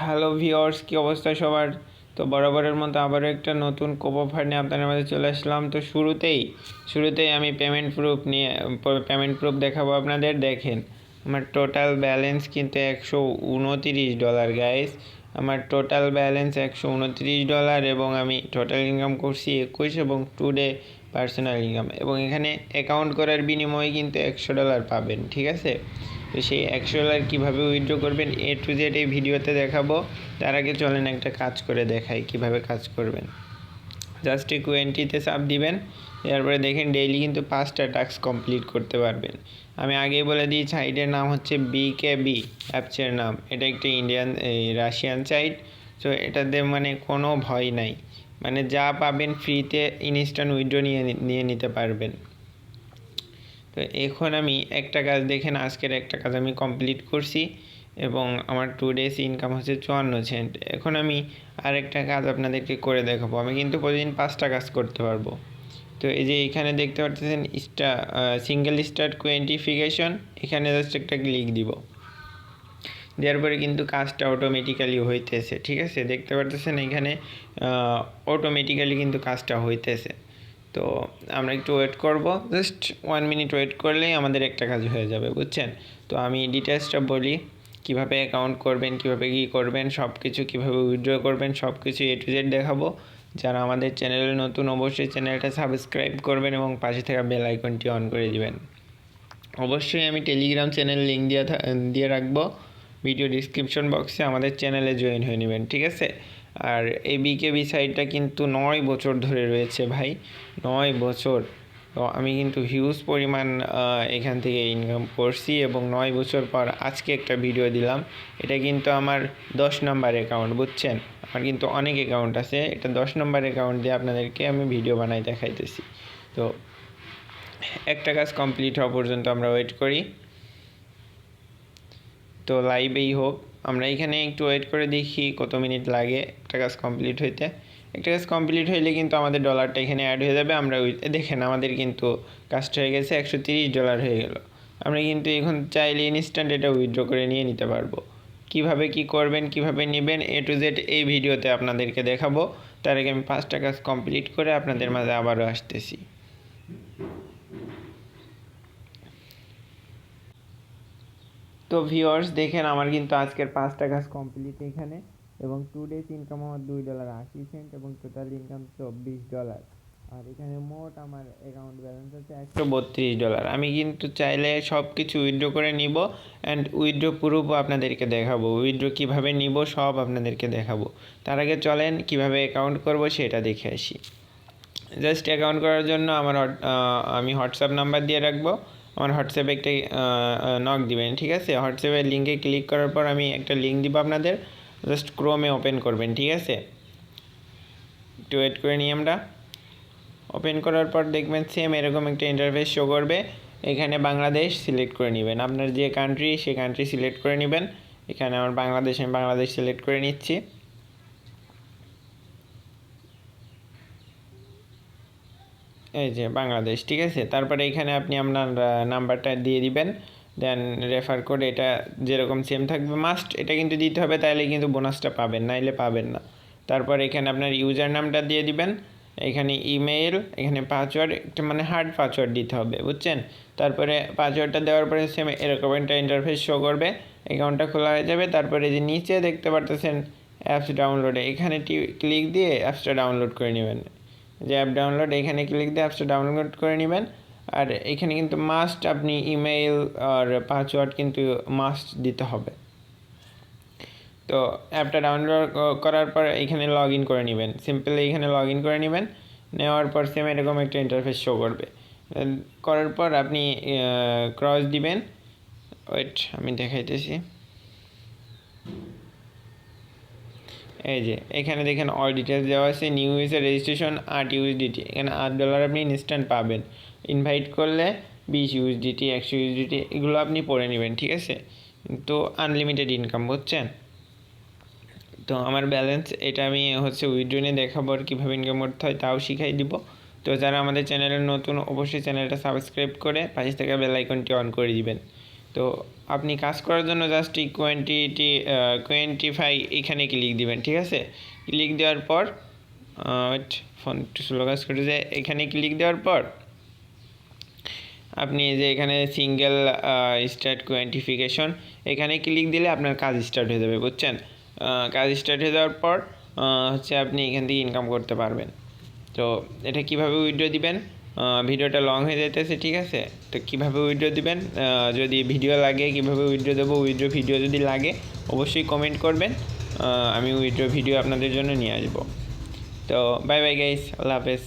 Hello viewers, কি অবস্থা সবার? তো বরাবরের মতো আবারও একটা নতুন কোপ অফার নিয়ে আপনাদের মাঝে চলে আসলাম। তো শুরুতেই আমি পেমেন্ট প্রুফ দেখাবো আপনাদের। দেখেন, আমার টোটাল ব্যালেন্স কিন্তু $129 গাইস। আমার টোটাল ব্যালেন্স $129 এবং আমি টোটাল ইনকাম করছি 21 এবং টুডে পার্সোনাল ইনকাম, এবং এখানে অ্যাকাউন্ট করার বিনিময়ে কিন্তু $100 পাবেন, ঠিক আছে? তো সেই $100 কীভাবে উইথড্র করবেন A to Z এই ভিডিওতে দেখাবো। তার আগে চলেন একটা কাজ করে দেখাই কিভাবে কাজ করবেন। জাস্ট একটু এন্ট্রিতে চাপ দিবেন, এরপরে দেখেন ডেইলি কিন্তু 5টা টাস্ক কমপ্লিট করতে পারবেন। আমি আগেই বলে দিই, সাইটের নাম হচ্ছে BKB অ্যাপসের নাম। এটা একটি রাশিয়ান সাইট। তো এটাতে মানে কোনো ভয় নাই, মানে যা পাবেন ফ্রিতে ইনস্ট্যান্ট উইথড্র নিয়ে নিতে পারবেন। তো এখন আমি একটা কাজ দেখেন, আজকের একটা কাজ আমি কমপ্লিট করছি এবং আমার 2 ডেজ ইনকাম হচ্ছে 54 সেন্ট। এখন আমি আরেকটা কাজ আপনাদেরকে করে দেখাবো। আমি কিন্তু প্রতিদিন 5টা কাজ করতে পারবো। তো এই যে এখানে দেখতে পাচ্ছেন সিঙ্গেল স্টার্ট কোয়েন্টিফিকেশন, এখানে জাস্ট একটা ক্লিক দিব, দেওয়ার পরে কিন্তু কাজটা অটোমেটিক্যালি হইতেছে, ঠিক আছে? দেখতে পাচ্ছেন এখানে অটোমেটিক্যালি কিন্তু কাজটা হইতেছে। তো আমরা একটু ওয়েট করব, জাস্ট 1 মিনিট ওয়েট করলেই আমাদের একটা কাজ হয়ে যাবে, বুঝছেন? তো আমি ডিটেলসটা বলি, কিভাবে অ্যাকাউন্ট করবেন, কিভাবে কী করবেন, সব কিছু কীভাবে উইথড্র করবেন, সব কিছু A to Z দেখাবো। যারা আমাদের চ্যানেলে নতুন, অবশ্যই চ্যানেলটা সাবস্ক্রাইব করবেন এবং পাশে থাকা বেল আইকনটি অন করে দিবেন। অবশ্যই আমি টেলিগ্রাম চ্যানেল লিঙ্ক দিয়ে রাখবো ভিডিও ডিসক্রিপশন বক্সে, আমাদের চ্যানেলে জয়েন হয়ে নেবেন, ঠিক আছে? আর এই BKB সাইটটা কিন্তু 9 বছর ধরে রয়েছে ভাই, 9 বছর। তো আমি কিন্তু হিউজ পরিমাণ এখান থেকে ইনকাম করছি এবং 9 বছর পর আজকে একটা ভিডিও দিলাম। এটা কিন্তু আমার 10 নম্বর অ্যাকাউন্ট, বুঝছেন? আমার কিন্তু অনেক অ্যাকাউন্ট আছে, এটা 10 নম্বর অ্যাকাউন্ট দিয়ে আপনাদেরকে আমি ভিডিও বানাই দেখাইতেছি। তো একটা কাজ কমপ্লিট হওয়া পর্যন্ত আমরা ওয়েট করি। তো লাইভেই হোক, আমরা এখানে একটু ওয়েট করে দেখি কত মিনিট লাগে একটা কাজ কমপ্লিট হইতে। একটা কাজ কমপ্লিট হইলে কিন্তু আমাদের ডলারটা এখানে অ্যাড হয়ে যাবে। আমরা দেখেন আমাদের কিন্তু কাজটা হয়ে গেছে, $130 হয়ে গেল। আমরা কিন্তু এখন চাইলে ইনস্ট্যান্ট এটা উইথড্র করে নিয়ে নিতে পারবো। কিভাবে কি করবেন, কিভাবে নেবেন A to Z এই ভিডিওতে আপনাদেরকে দেখাবো। তার আগে আমি 5টা কাজ কমপ্লিট করে আপনাদের মাঝে আবারও আসতেছি। তো ভিউয়ার্স দেখেন, আমার কিন্তু আজকের 5টা কাজ কমপ্লিট এখানে, এবং 2 ডেজ ইনকাম আমার $2.80 এবং টোটাল ইনকাম $24। আর এখানে মোট আমার অ্যাকাউন্ট ব্যালেন্স আছে $132। আমি কিন্তু চাইলে সব কিছু উইথড্র করে নিব, অ্যান্ড উইথড্র প্রুফও আপনাদেরকে দেখাবো। উইথড্র কীভাবে নিব সব আপনাদেরকে দেখাবো। তার আগে চলেন কীভাবে অ্যাকাউন্ট করব সেটা দেখে আসি। জাস্ট অ্যাকাউন্ট করার জন্য আমি হোয়াটসঅ্যাপ নাম্বার দিয়ে রাখবো। আমার হোয়াটসঅ্যাপে একটা নক দিবেন, ঠিক আছে? হোয়াটসঅ্যাপের লিঙ্কে ক্লিক করার পর আমি একটা লিঙ্ক দিব আপনাদের, জাস্ট ক্রোমে ওপেন করবেন, ঠিক আছে? একটু ওয়েট করে নিই আমরা। ওপেন করার পর দেখবেন সেম এরকম একটা ইন্টারফেস শো করবে। এখানে বাংলাদেশ সিলেক্ট করে নেবেন, আপনার যে কান্ট্রি সেই কান্ট্রি সিলেক্ট করে নেবেন। এখানে আমার আমি বাংলাদেশ সিলেক্ট করে নিচ্ছি। এই যে বাংলাদেশ, ঠিক আছে? তারপরে এখানে আপনি আপনার নাম্বারটা দিয়ে দিবেন, দেন রেফার কোড এটা যেরকম সেম থাকবে, মাস্ট এটা কিন্তু দিতে হবে, তাহলে কিন্তু বোনাসটা পাবেন, নাইলে পাবেন না। তারপর এখানে আপনার ইউজার নামটা দিয়ে দিবেন, এখানে ইমেইল, এখানে পাসওয়ার্ড, একটা মানে হার্ড পাসওয়ার্ড দিতে হবে, বুঝছেন? তারপরে পাসওয়ার্ডটা দেওয়ার পরে সেম এরকম একটা ইন্টারফেস শো করবে, অ্যাকাউন্টটা খোলা হয়ে যাবে। তারপরে যে নিচে দেখতে পারতেছেন অ্যাপস ডাউনলোডে, এখানে ক্লিক দিয়ে অ্যাপসটা ডাউনলোড করে নেবেন। যে অ্যাপ ডাউনলোড, এখানে ক্লিক দিয়ে অ্যাপসটা ডাউনলোড করে নেবেন। আর এখানে কিন্তু মাস্ট আপনি ইমেইল আর পাসওয়ার্ড কিন্তু মাস্ট দিতে হবে। তো অ্যাপটা ডাউনলোড করার পর এখানে লগ ইন করে নেবেন, সিম্পলি এখানে লগ ইন করে নেবেন। নেওয়ার পর সেম এরকম একটা ইন্টারফেস শো করবে। করার পর আপনি ক্রস দিবেন, ওয়েট আমি দেখাইতেছি। এই যে এখানে দেখেন অল ডিটেলস দেওয়া আছে, নিউ ইউজার রেজিস্ট্রেশন $8, এখানে $8 আপনি ইনস্ট্যান্ট পাবেন। ইনভাইট করলে 20 USDT, 100 USDT এগুলো আপনি পড়ে নেবেন, ঠিক আছে? তো আনলিমিটেড ইনকাম, বুঝছেন? তো আমার ব্যালেন্স এটা আমি হচ্ছে উইথড্র নিয়ে দেখাবো, আর কীভাবে ইনকাম করতে হয় তাও শিখাই দিব। তো যারা আমাদের চ্যানেলের নতুন, অবশ্যই চ্যানেলটা সাবস্ক্রাইব করে পাশে থাকা বেল আইকনটি অন করে দিবেন। তো আপনি কাজ করার জন্য জাস্ট কোয়েন্টিফাই এখানে ক্লিক দিবেন, ঠিক আছে। ক্লিক দেওয়ার পর ফোন একটু স্লো কাজ করে যায়। এখানে ক্লিক দেওয়ার পর আপনি যে এখানে সিঙ্গেল স্টার্ট কোয়েন্টিফিকেশন এখানে ক্লিক দিলে আপনার কাজ স্টার্ট হয়ে যাবে, বুঝছেন। কাজ স্টার্ট হয়ে যাওয়ার পর হচ্ছে আপনি এখান থেকে ইনকাম করতে পারবেন। তো এটা কিভাবে উইথড্র দিবেন, ভিডিওটা লং হয়ে যাইতেছে, ঠিক আছে। তো কিভাবে উইথড্র দিবেন, যদি ভিডিও লাগে কিভাবে উইথড্র দেবো, উইথড্র ভিডিও যদি লাগে অবশ্যই কমেন্ট করবেন, আমি উইথড্র ভিডিও আপনাদের জন্য নিয়ে আসবো। তো বাই বাই গাইস, আল্লাহ হাফেজ।